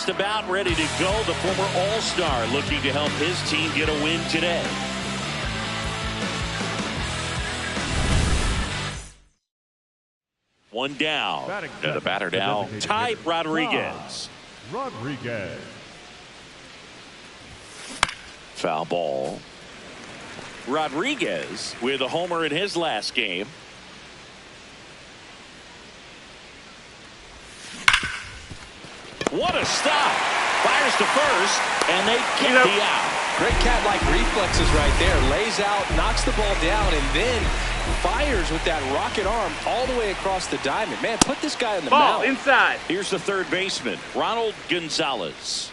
just about ready to go. The former All-Star looking to help his team get a win today. One down. And the batter now, Ty Rodriguez. Foul ball. Rodriguez with a homer in his last game. What a stop. Fires to first, and they get the out. Great cat-like reflexes right there. Lays out, knocks the ball down, and then fires with that rocket arm all the way across the diamond. Man, put this guy in the ball mound. Inside. Here's the third baseman, Ronald Gonzalez.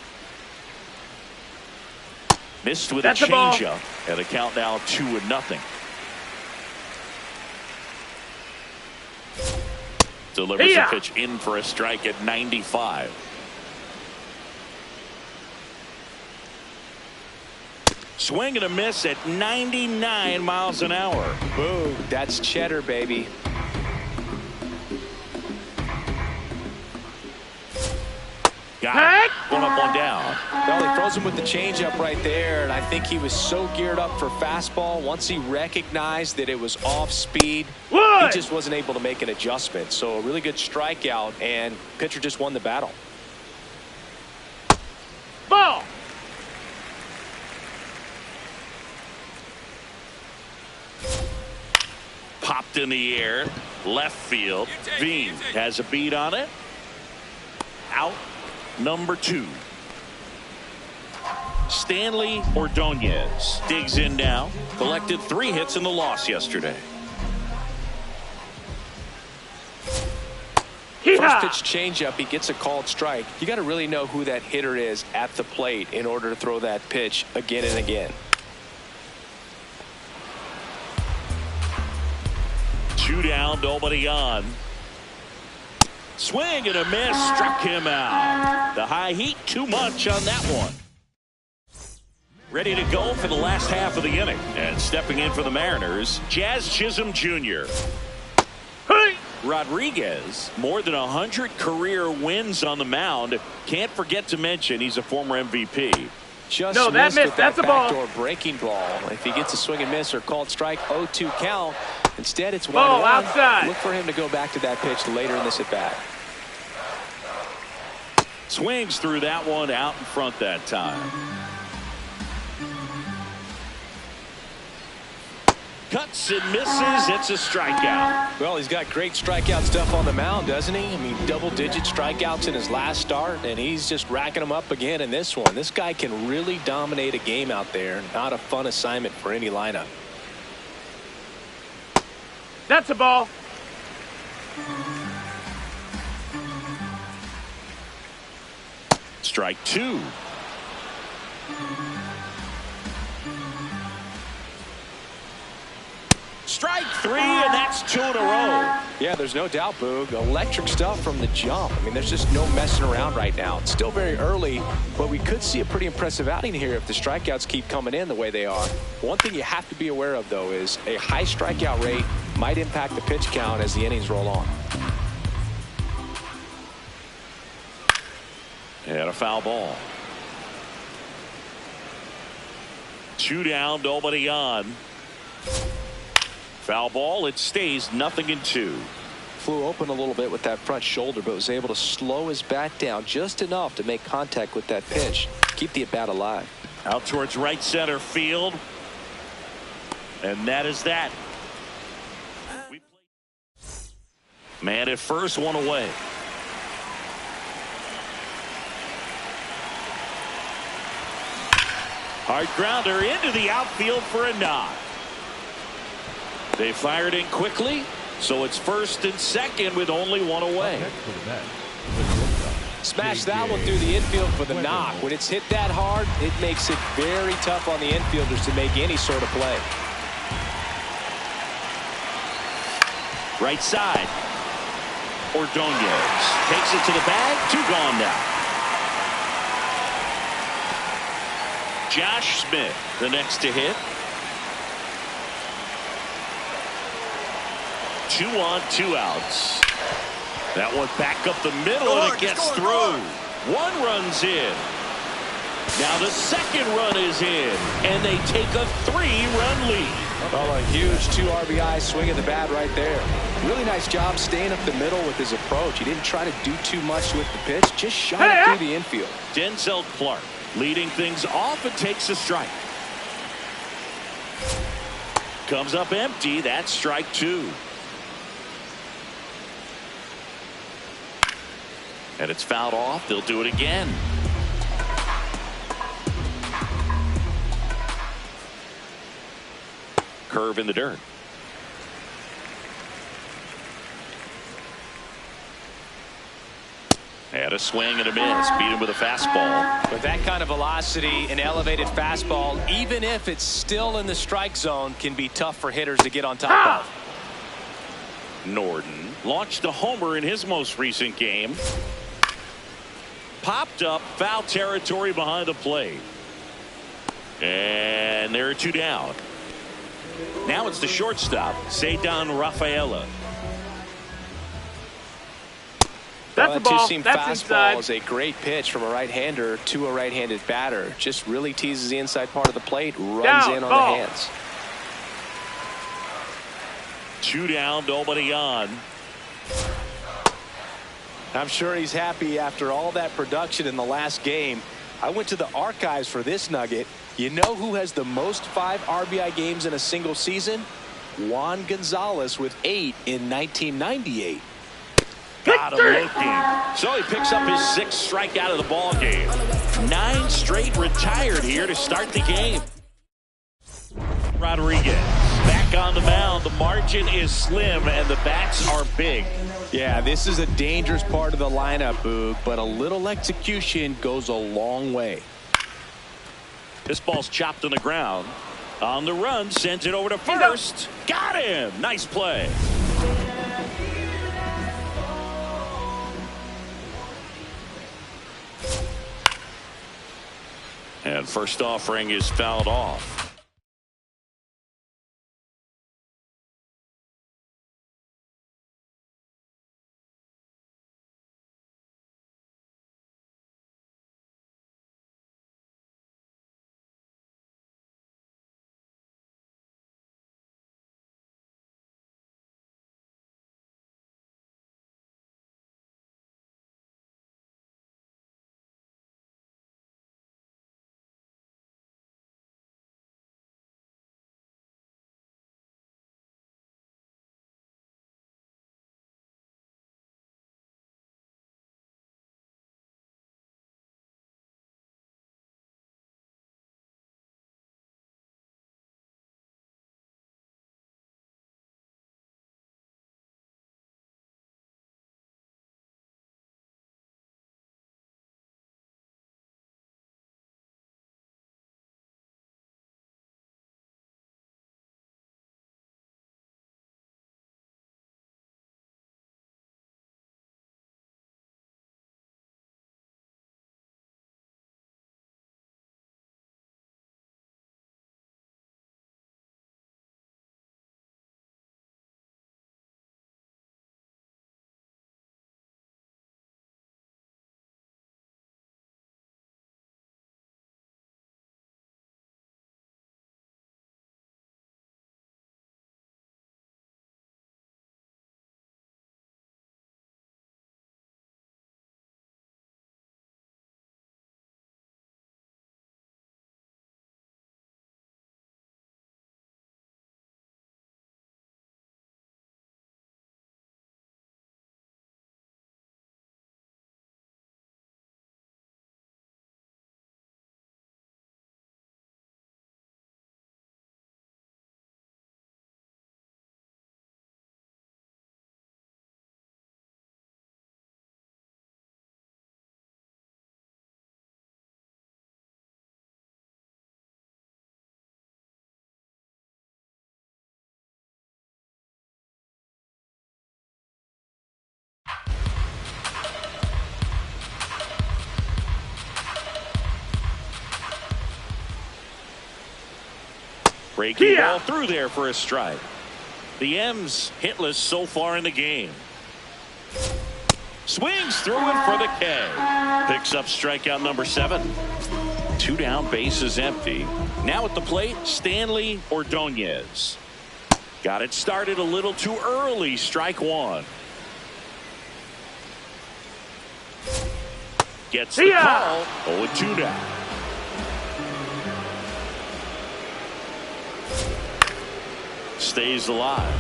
Missed with a changeup, and the count now 2-0. Delivers a pitch in for a strike at 95. Swing and a miss at 99 miles an hour. Boom, that's cheddar, baby. Got it. One up, one down. Well, he throws him with the changeup right there, and I think he was so geared up for fastball. Once he recognized that it was off speed, he just wasn't able to make an adjustment. So a really good strikeout, and pitcher just won the battle. Ball. Popped in the air, left field. Veen has a beat on it. Out number 2. Stanley Ordonez digs in now. Collected 3 hits in the loss yesterday. First pitch changeup, he gets a called strike. You got to really know who that hitter is at the plate in order to throw that pitch again and again. 2 down, nobody on. Swing and a miss, struck him out. The high heat, too much on that one. Ready to go for the last half of the inning. And stepping in for the Mariners, Jazz Chisholm Jr. Hey! Rodriguez, more than 100 career wins on the mound. Can't forget to mention he's a former MVP. Just missed with that backdoor breaking ball. If he gets a swing and miss or called strike, 0-2 count. Instead, it's 1-1. Outside. Look for him to go back to that pitch later in this at bat. Swings through that one out in front that time. Cuts and misses. It's a strikeout. Well, he's got great strikeout stuff on the mound, doesn't he? I mean, double-digit strikeouts in his last start, and he's just racking them up again in this one. This guy can really dominate a game out there. Not a fun assignment for any lineup. That's a ball. Strike 2. Strike 3, and that's 2 in a row. Yeah, there's no doubt, Boog. Electric stuff from the jump. I mean, there's just no messing around right now. It's still very early, but we could see a pretty impressive outing here if the strikeouts keep coming in the way they are. One thing you have to be aware of, though, is a high strikeout rate might impact the pitch count as the innings roll on. And a foul ball. 2 down, nobody on. Foul ball, it stays 0-2. Flew open a little bit with that front shoulder, but was able to slow his bat down just enough to make contact with that pitch. Keep the at-bat alive. Out towards right center field. And that is that. Man at first, 1 away. Hard grounder into the outfield for a knock. They fired in quickly, so it's first and second with only 1 away. Smash that one through the infield for the knock. When it's hit that hard, it makes it very tough on the infielders to make any sort of play. Right side. Ordonez takes it to the bag. 2 gone now. Josh Smith, the next to hit. 2 on, 2 outs. That one back up the middle, and it gets through. One run's in. Now the second run is in, and they take a 3-run lead. Well, a huge 2 RBI swing of the bat right there. Really nice job staying up the middle with his approach. He didn't try to do too much with the pitch, just shot it through the infield. Denzel Clark leading things off and takes a strike. Comes up empty. That's strike 2. And it's fouled off. They'll do it again. Curve in the dirt. And a swing and a miss. Beat him with a fastball. With that kind of velocity, an elevated fastball, even if it's still in the strike zone, can be tough for hitters to get on top of. Norton launched a homer in his most recent game. Popped up foul territory behind the plate. And there are 2 down. Now it's the shortstop, Cedar Rafaela. That's Well, a ball. two-seam That's fastball inside. is a great pitch from a right-hander to a right-handed batter. Just really teases the inside part of the plate, runs Down, in on ball. the hands. 2 down, nobody on. I'm sure he's happy after all that production in the last game. I went to the archives for this nugget. You know who has the most 5 RBI games in a single season? Juan Gonzalez with 8 in 1998. Got him looking. So he picks up his 6th strikeout of the ball game. 9 straight retired here to start the game. Rodriguez back on the mound. The margin is slim and the bats are big. Yeah, this is a dangerous part of the lineup, Boog, but a little execution goes a long way. This ball's chopped on the ground. On the run, sends it over to first. Got him. Nice play. And first offering is fouled off. Breaking ball through there for a strike. The M's hitless so far in the game. Swings through it for the K. Picks up strikeout number 7. 2 down, bases empty. Now at the plate, Stanley Ordonez. Got it started a little too early. Strike 1. Gets the call. 0-2 now. Stays alive.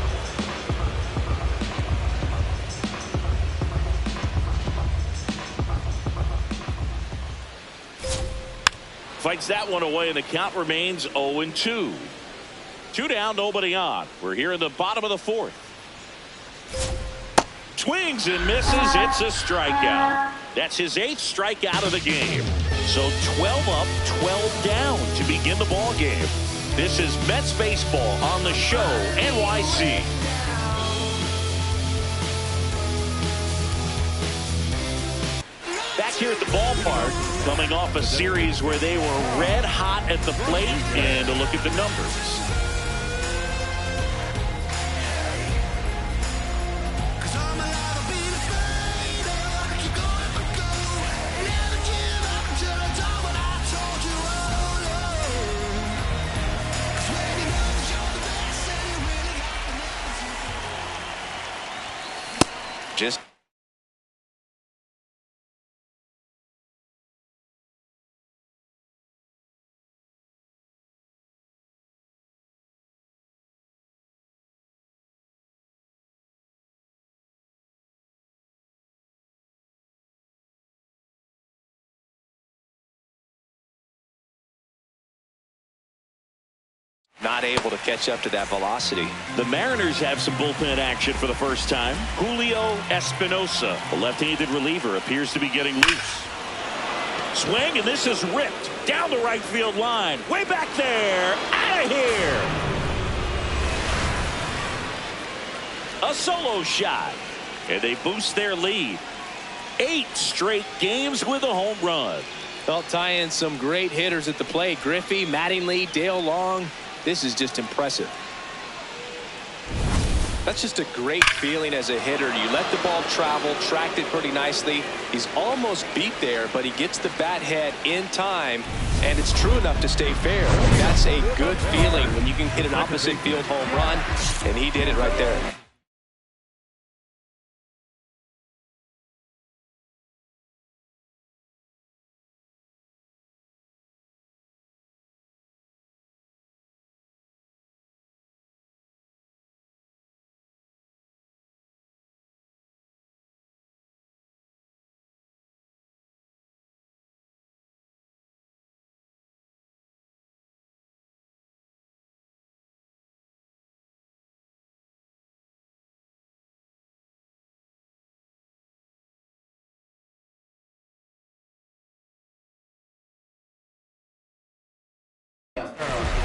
Fights that one away, and the count remains 0-2. 2 down, nobody on. We're here in the bottom of the 4th. Swings and misses. It's a strikeout. That's his 8th strikeout of the game. So 12 up, 12 down to begin the ball game. This is Mets baseball on the show NYC. Back here at the ballpark, coming off a series where they were red hot at the plate, and a look at the numbers. Just not able to catch up to that velocity. The Mariners have some bullpen action for the first time. Julio Espinosa, the left-handed reliever, appears to be getting loose. Swing, and this is ripped down the right field line. Way back there. Out of here. A solo shot. And they boost their lead. 8 straight games with a home run. They'll tie in some great hitters at the plate. Griffey, Mattingly, Dale Long. This is just impressive. That's just a great feeling as a hitter. You let the ball travel, tracked it pretty nicely. He's almost beat there, but he gets the bat head in time, and it's true enough to stay fair. That's a good feeling when you can hit an opposite field home run, and he did it right there.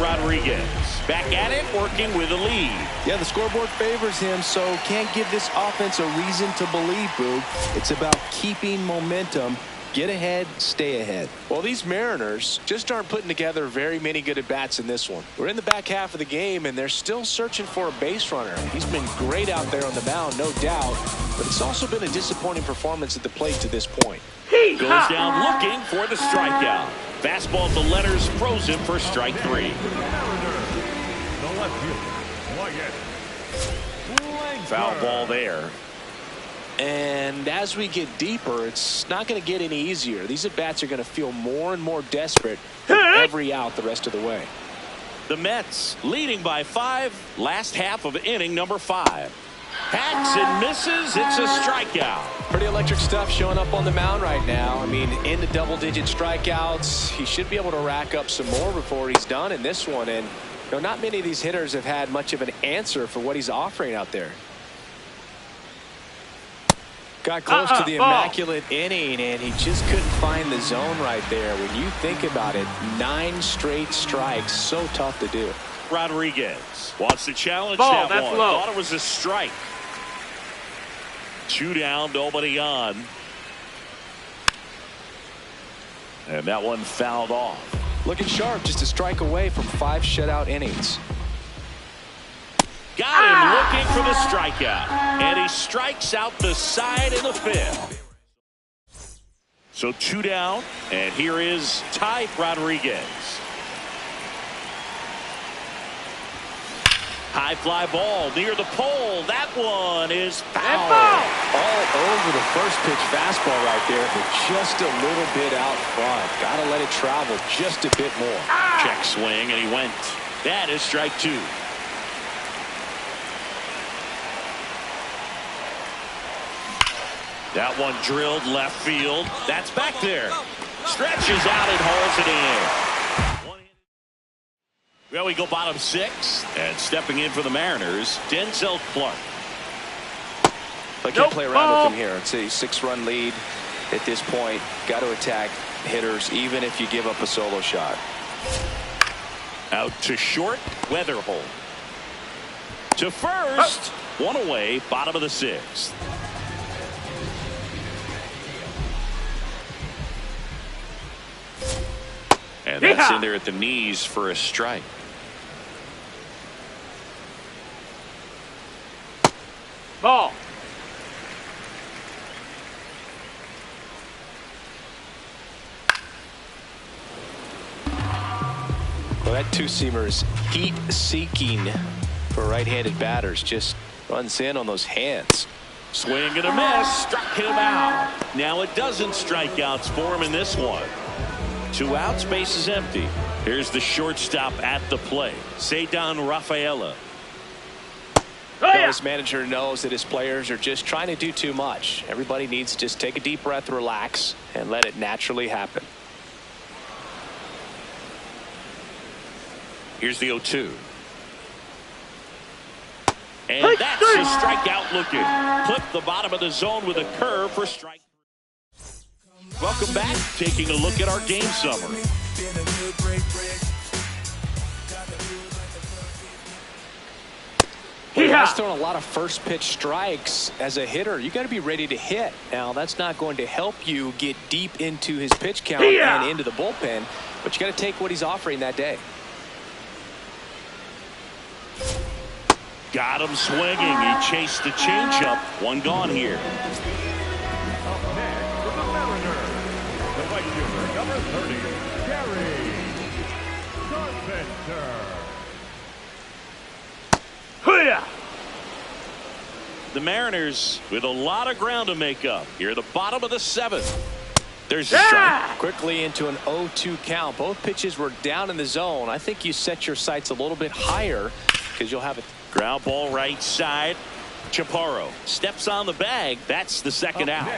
Rodriguez back at it, working with a lead. Yeah, the scoreboard favors him, so can't give this offense a reason to believe, Boog. It's about keeping momentum. Get ahead, stay ahead. Well, these Mariners just aren't putting together very many good at-bats in this one. We're in the back half of the game, and they're still searching for a base runner. He's been great out there on the mound, no doubt, but it's also been a disappointing performance at the plate to this point. Goes down looking for the strikeout. Fastball to Letters, throws him for strike 3. Foul ball there. And as we get deeper, it's not going to get any easier. These at-bats are going to feel more and more desperate every out the rest of the way. The Mets leading by 5, last half of inning number 5. Hacks and misses. It's a strikeout. Pretty electric stuff showing up on the mound right now. I mean, into double-digit strikeouts. He should be able to rack up some more before he's done in this one. And you know, not many of these hitters have had much of an answer for what he's offering out there. Got close to the immaculate inning, and he just couldn't find the zone right there. When you think about it, 9 straight strikes, so tough to do. Rodriguez wants to challenge Ball, that one. low. Thought it was a strike. 2 down, nobody on. And that one fouled off. Looking sharp, just a strike away from 5 shutout innings. Got him looking for the strikeout. And he strikes out the side in the fifth. So 2 down, and here is Ty Rodriguez. High fly ball near the pole. That one is foul. All over the first pitch fastball right there, but just a little bit out front. Got to let it travel just a bit more. Check swing, and he went. That is strike 2. That one drilled left field. That's back there. Stretches out and hauls it in. Well, we go bottom 6, and stepping in for the Mariners, Denzel Clark. I can't play around with him here. It's a 6-run lead at this point. Got to attack hitters, even if you give up a solo shot. Out to short, Weatherhold. To first, one away, bottom of the 6th. And that's in there at the knees for a strike. Ball. Well, that two-seamer is heat-seeking for right-handed batters. Just runs in on those hands. Swing and a miss. Struck him out. Now a dozen strikeouts for him in this one. 2 outs, base is empty. Here's the shortstop at the plate, Cedar Rafaela. His manager knows that his players are just trying to do too much. Everybody needs to just take a deep breath, relax, and let it naturally happen. Here's the 0-2. And that's a strikeout looking. Clip the bottom of the zone with a curve for strike. Welcome back. Taking a look at our game summary. He has thrown a lot of first pitch strikes as a hitter. You got to be ready to hit. Now, that's not going to help you get deep into his pitch count and into the bullpen, but you got to take what he's offering that day. Got him swinging. He chased the changeup. One gone here. Up next for the Mariners, the right fielder, number 30, Gary Carpenter. The Mariners with a lot of ground to make up. Here at the bottom of the 7th. There's a strike. Quickly into an 0-2 count. Both pitches were down in the zone. I think you set your sights a little bit higher because you'll have it. Ground ball right side. Chaparro steps on the bag. That's the second out.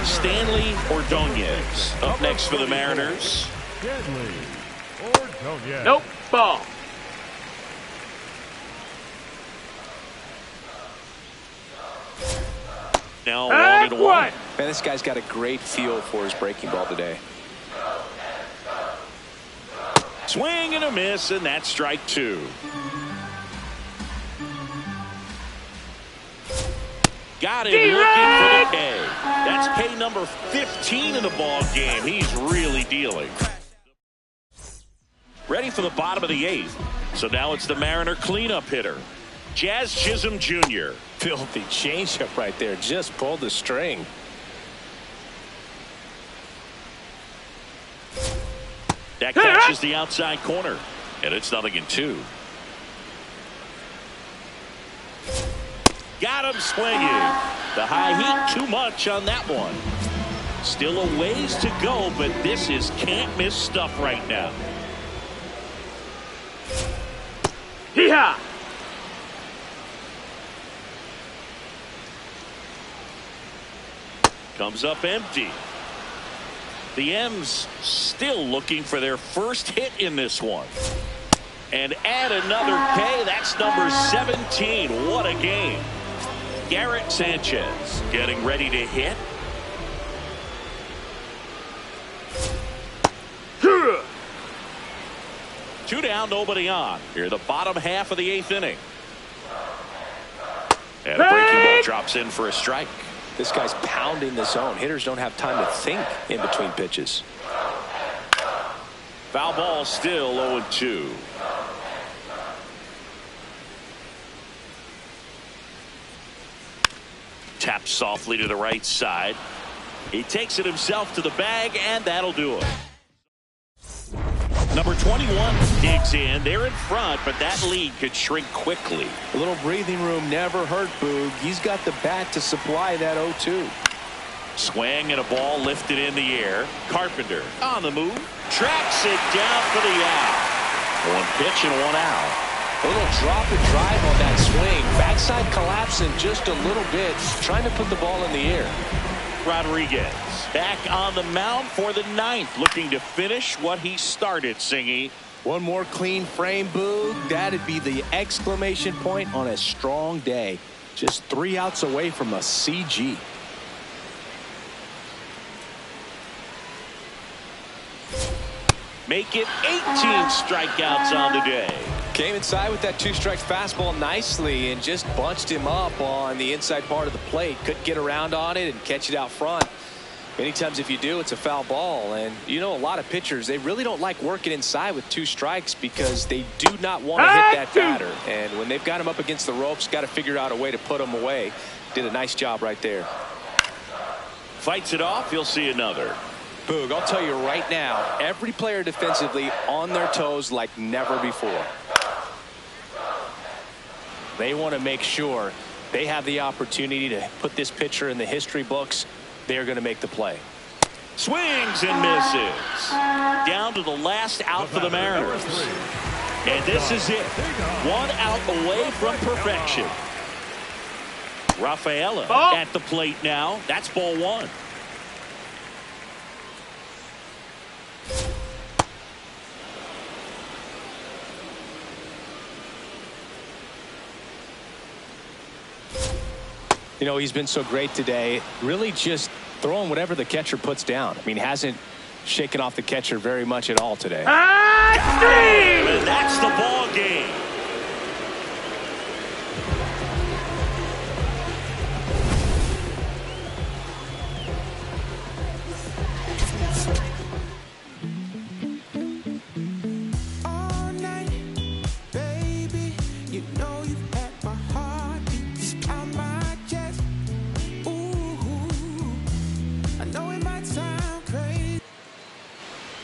Stanley Ordonez up next for the Mariners. Stanley Ordonez. Nope. Ball. Now 1-1. Man, this guy's got a great feel for his breaking ball today. Swing and a miss, and that's strike 2. Got him looking for the K. That's K number 15 in the ball game. He's really dealing. Ready for the bottom of the 8th. So now it's the Mariner cleanup hitter, Jazz Chisholm Jr. Filthy changeup right there. Just pulled the string. That catches the outside corner, and it's 0-2. Got him swinging. The high heat too much on that one. Still a ways to go, but this is can't miss stuff right now. Hee-haw! Comes up empty. The M's still looking for their first hit in this one. And add another K. That's number 17. What a game. Garrett Sanchez getting ready to hit. Two down, nobody on. Here, the bottom half of the 8th inning. And a breaking ball drops in for a strike. This guy's pounding the zone. Hitters don't have time to think in between pitches. Foul ball still 0-2. Taps softly to the right side. He takes it himself to the bag, and that'll do it. Number 21 digs in. They're in front, but that lead could shrink quickly. A little breathing room never hurt Boog. He's got the bat to supply that 0-2. Swing and a ball lifted in the air. Carpenter on the move. Tracks it down for the out. One pitch and one out. A little drop and drive on that swing. Backside collapsing just a little bit. Trying to put the ball in the air. Rodriguez back on the mound for the 9th. Looking to finish what he started, Singy. One more clean frame, Boog. That'd be the exclamation point on a strong day. Just 3 outs away from a CG. Make it 18 strikeouts on the day. Came inside with that 2-strike fastball nicely and just bunched him up on the inside part of the plate. Couldn't get around on it and catch it out front. Many times if you do, it's a foul ball. And you know, a lot of pitchers, they really don't like working inside with 2 strikes because they do not want to hit that batter. And when they've got him up against the ropes, got to figure out a way to put him away. Did a nice job right there. Fights it off. You'll see another. Boog, I'll tell you right now, every player defensively on their toes like never before. They want to make sure they have the opportunity to put this pitcher in the history books. They're going to make the play. Swings and misses. Down to the last out for the Mariners. And this is it. 1 out away from perfection. Rafaela at the plate now. That's ball 1. You know, he's been so great today. Really just throwing whatever the catcher puts down. I mean, hasn't shaken off the catcher very much at all today. And that's the ball game.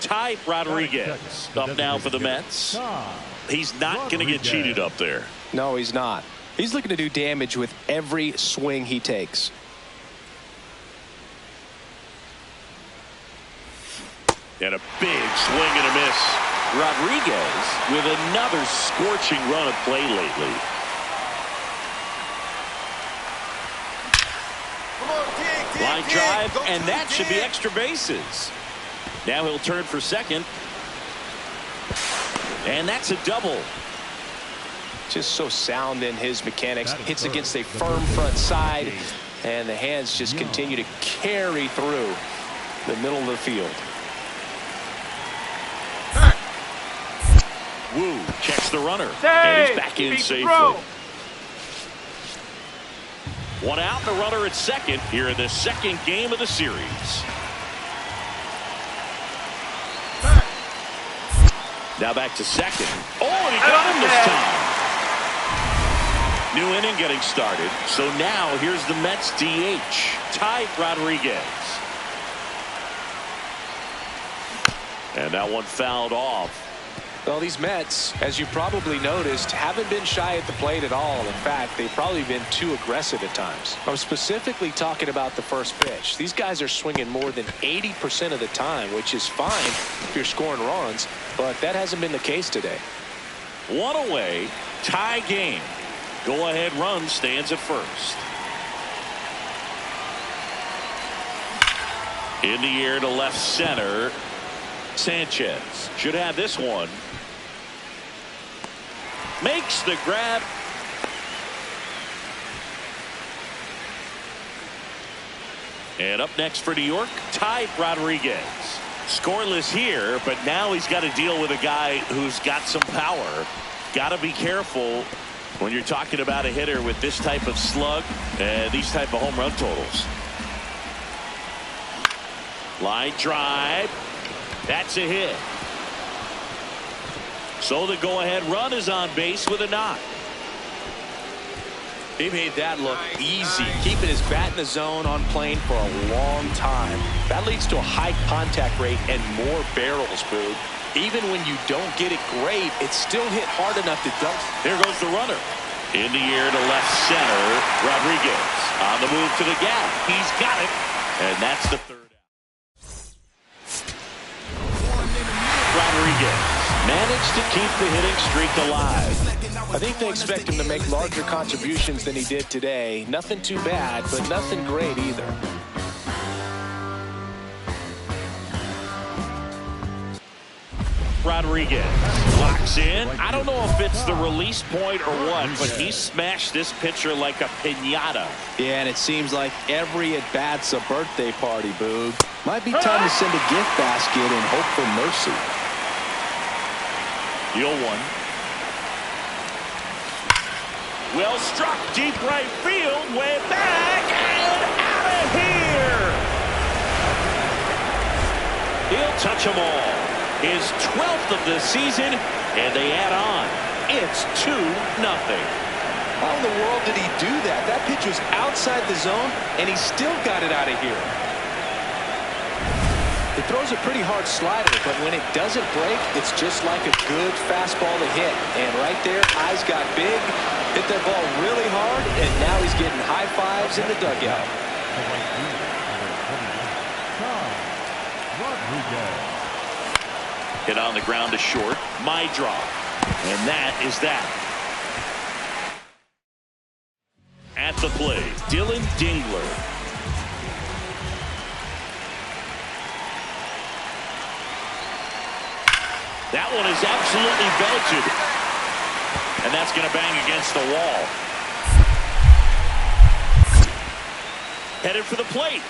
Ty Rodriguez up now for the Mets. He's not going to get cheated up there. No, he's not. He's looking to do damage with every swing he takes. And a big swing and a miss. Rodriguez with another scorching run of play lately. Line drive, and that should be extra bases. Now he'll turn for second. And that's a double. Just so sound in his mechanics. Hits against a firm front side. And the hands just continue to carry through the middle of the field. Wu checks the runner. And he's back in safely. 1 out, the runner at second here in the second game of the series. Now back to second. Oh, and he got him this time. New inning getting started. So now here's the Mets DH, Ty Rodriguez. And that one fouled off. Well, these Mets, as you probably noticed, haven't been shy at the plate at all. In fact, they've probably been too aggressive at times. I'm specifically talking about the first pitch. These guys are swinging more than 80% of the time, which is fine if you're scoring runs, but that hasn't been the case today. 1 away, tie game. Go-ahead run stands at first. In the air to left center. Sanchez should have this one. Makes the grab. And up next for New York, Ty Rodriguez. Scoreless here, but now he's got to deal with a guy who's got some power. Got to be careful when you're talking about a hitter with this type of slug and these type of home run totals. Line drive. That's a hit. So the go-ahead run is on base with a knock. He made that look easy, keeping his bat in the zone on plane for a long time. That leads to a high contact rate and more barrels, Boog. Even when you don't get it great, it's still hit hard enough to dunk. There goes the runner. In the air to left center. Rodriguez on the move to the gap. He's got it. And that's the third out. Rodriguez managed to keep the hitting streak alive. I think they expect him to make larger contributions than he did today. Nothing too bad, but nothing great either. Rodriguez locks in. I don't know if it's the release point or what, but he smashed this pitcher like a piñata. Yeah, and it seems like every at-bat's a birthday party, Boog. Might be time to send a gift basket and hope for mercy. The 0-1. Well struck, deep right field, way back, and out of here! He'll touch them all. His 12th of the season, and they add on. It's 2-0. How in the world did he do that? That pitch was outside the zone, and he still got it out of here. He throws a pretty hard slider, but when it doesn't break, it's just like a good fastball to hit. And right there, eyes got big, hit that ball really hard, and now he's getting high fives in the dugout. Hit on the ground to short. My drop. And that is that. At the plate, Dylan Dingler. That one is absolutely belted. And that's going to bang against the wall. Headed for the plate.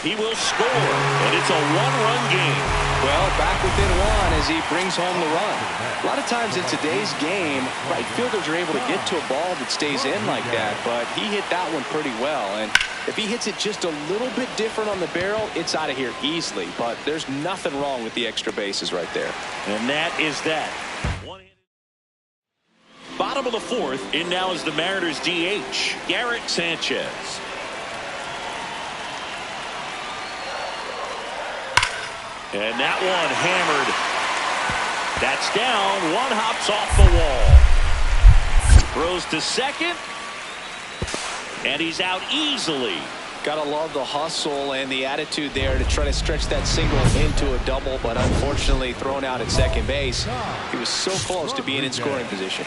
He will score, and it's a one-run game. Well, back within one as he brings home the run. A lot of times in today's game, right fielders are able to get to a ball that stays in like that, but he hit that one pretty well. And if he hits it just a little bit different on the barrel, it's out of here easily. But there's nothing wrong with the extra bases right there. And that is that. Bottom of the fourth, in now is the Mariners DH, Garrett Sanchez. And that one hammered. That's down. One hops off the wall. Throws to second. And he's out easily. Gotta love the hustle and the attitude there to try to stretch that single into a double, but unfortunately thrown out at second base. He was so close to being in scoring position.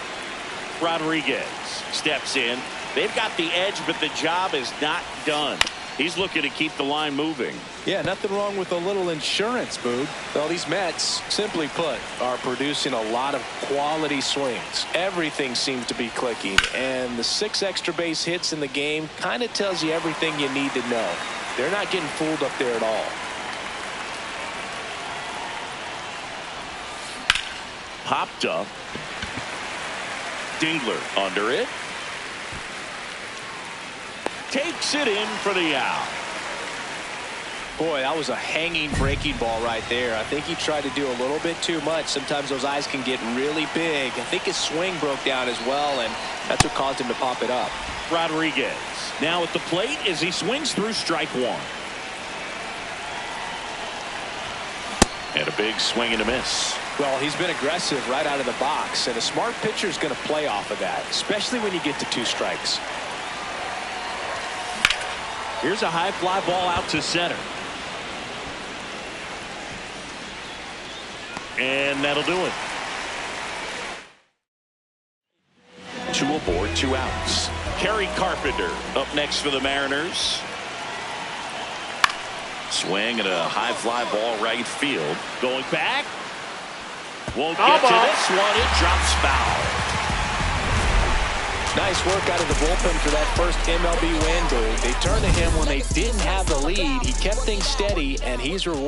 Rodriguez steps in. They've got the edge, but the job is not done. He's looking to keep the line moving. Yeah, nothing wrong with a little insurance, Boog. Well, these Mets, simply put, are producing a lot of quality swings. Everything seems to be clicking, and the 6 extra base hits in the game kind of tells you everything you need to know. They're not getting fooled up there at all. Popped up. Dingler under it. Takes it in for the out. Boy, that was a hanging breaking ball right there. I think he tried to do a little bit too much. Sometimes those eyes can get really big. I think his swing broke down as well, and that's what caused him to pop it up. Rodriguez now at the plate as he swings through strike one. And a big swing and a miss. Well, he's been aggressive right out of the box, and a smart pitcher is going to play off of that, especially when you get to 2 strikes. Here's a high fly ball out to center. And that'll do it. 2 aboard, 2 outs. Kerry Carpenter up next for the Mariners. Swing and a high fly ball right field. Going back. Won't get to this one. It drops foul. Nice work out of the bullpen for that first MLB win. They turned to him when they didn't have the lead. He kept things steady, and he's rewarded.